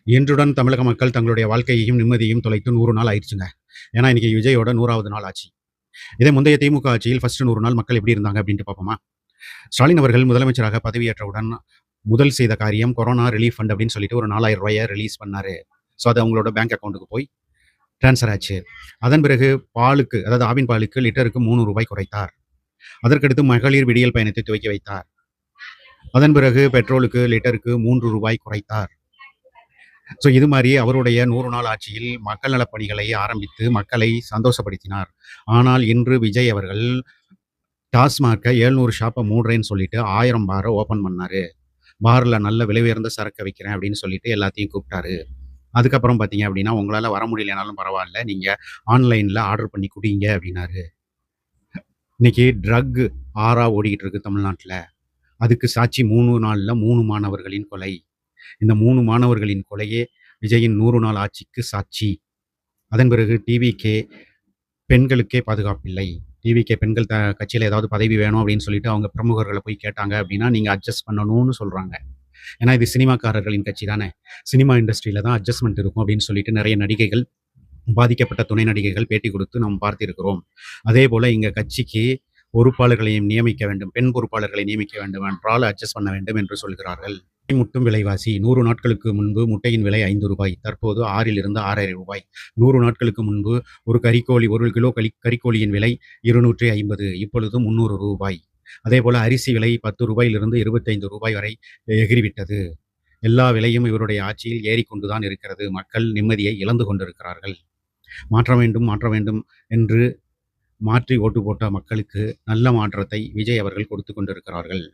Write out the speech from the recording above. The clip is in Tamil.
இன்றுடன் தமிழக மக்கள் தங்களுடைய வாழ்க்கையையும், நிம்மதியையும் தொலைத்து 100 நாள் ஆயிருச்சுங்க. ஏன்னா, இன்னைக்கு விஜயோட 100வது நாள் ஆச்சு. இதே முந்தைய திமுக ஆட்சியில் ஃபர்ஸ்ட் 100 நாள் மக்கள் எப்படி இருந்தாங்க அப்படின்ட்டு பார்ப்போமா? ஸ்டாலின் அவர்கள் முதலமைச்சராக பதவியேற்றவுடன் முதல் செய்த காரியம் கொரோனா ரிலீஃப் ஃபண்ட் அப்படின்னு சொல்லிட்டு ஒரு ரூ. 4,000 ரிலீஸ் பண்ணாரு. ஸோ, அது அவங்களோட பேங்க் அக்கவுண்ட்டுக்கு போய் ட்ரான்ஸ்ஃபர் ஆச்சு. அதன் பிறகு பாலுக்கு, அதாவது ஆவின் பாலுக்கு லிட்டருக்கு ரூ. 3 குறைத்தார். அதற்கடுத்து மகளிர் விடியல் பயணத்தை துவக்கி வைத்தார். அதன் பிறகு பெட்ரோலுக்கு லிட்டருக்கு ரூ. 3 குறைத்தார். ஸோ இது மாதிரி அவருடைய 100 நாள் ஆட்சியில் மக்கள் நலப் பணிகளை ஆரம்பித்து மக்களை சந்தோஷப்படுத்தினார். ஆனால் இன்று விஜய் அவர்கள் டாஸ்மார்க்க 700 ஷாப்பை மூடுறேன்னு சொல்லிட்டு 1000 பாரை ஓப்பன் பண்ணாரு. பார்ல நல்ல விலை உயர்ந்த சரக்கு வைக்கிறேன் அப்படின்னு சொல்லிட்டு எல்லாத்தையும் கூப்பிட்டாரு. அதுக்கப்புறம் பார்த்தீங்க அப்படின்னா, உங்களால வர முடியலைனாலும் பரவாயில்ல, நீங்க ஆன்லைன்ல ஆர்டர் பண்ணி குடிங்க அப்படின்னாரு. இன்னைக்கு ட்ரக் ஆறா ஓடிக்கிட்டு இருக்கு தமிழ்நாட்டுல. அதுக்கு சாட்சி 3 நாள்ல 3 மாணவர்களின் கொலை. இந்த 3 மாணவர்களின் கொலையே விஜயின் 100 நாள் ஆட்சிக்கு சாட்சி. அதன் பிறகு டிவிகே பெண்களுக்கே பாதுகாப்பில்லை. டிவிகே பெண்கள் கட்சியில ஏதாவது பதவி வேணும் அப்படின்னு சொல்லிட்டு அவங்க பிரமுகர்கள போய் கேட்டாங்க அப்படின்னா, நீங்க அட்ஜஸ்ட் பண்ணணும்னு சொல்றாங்க. ஏன்னா இது சினிமாக்காரர்களின் கட்சி தானே. சினிமா இண்டஸ்ட்ரியில தான் அட்ஜஸ்ட்மென்ட் இருக்கும் அப்படின்னு சொல்லிட்டு நிறைய நடிகைகள், பாதிக்கப்பட்ட துணை நடிகைகள் பேட்டி கொடுத்து நாம் பார்த்திருக்கிறோம். அதேபோல எங்க கட்சிக்கு பொறுப்பாளர்களையும் நியமிக்க வேண்டும், பெண் பொறுப்பாளர்களை நியமிக்க வேண்டும் என்றால் அட்ஜஸ்ட் பண்ண வேண்டும் என்று சொல்கிறார்கள். முட்டும் விலைவாசி 100 நாட்களுக்கு முன்பு முட்டையின் விலை ரூ. 5, தற்போது 6லிருந்து ரூ. 6.5. 100 நாட்களுக்கு முன்பு ஒரு கறிக்கோழி, 1 கிலோ கறிக்கோழியின் விலை 250, இப்பொழுது ரூ. 300. அதேபோல அரிசி விலை ரூ. 10லிருந்து ரூ. 25 வரை எகிறிவிட்டது. எல்லா விலையும் இவருடைய ஆட்சியில் ஏறிக்கொண்டுதான் இருக்கிறது. மக்கள் நிம்மதியை இழந்து கொண்டிருக்கிறார்கள். மாற்ற வேண்டும், மாற்ற வேண்டும் என்று மாற்றி ஓட்டு போட்ட மக்களுக்கு நல்ல மாற்றத்தை விஜய் அவர்கள் கொடுத்து கொண்டிருக்கிறார்கள்.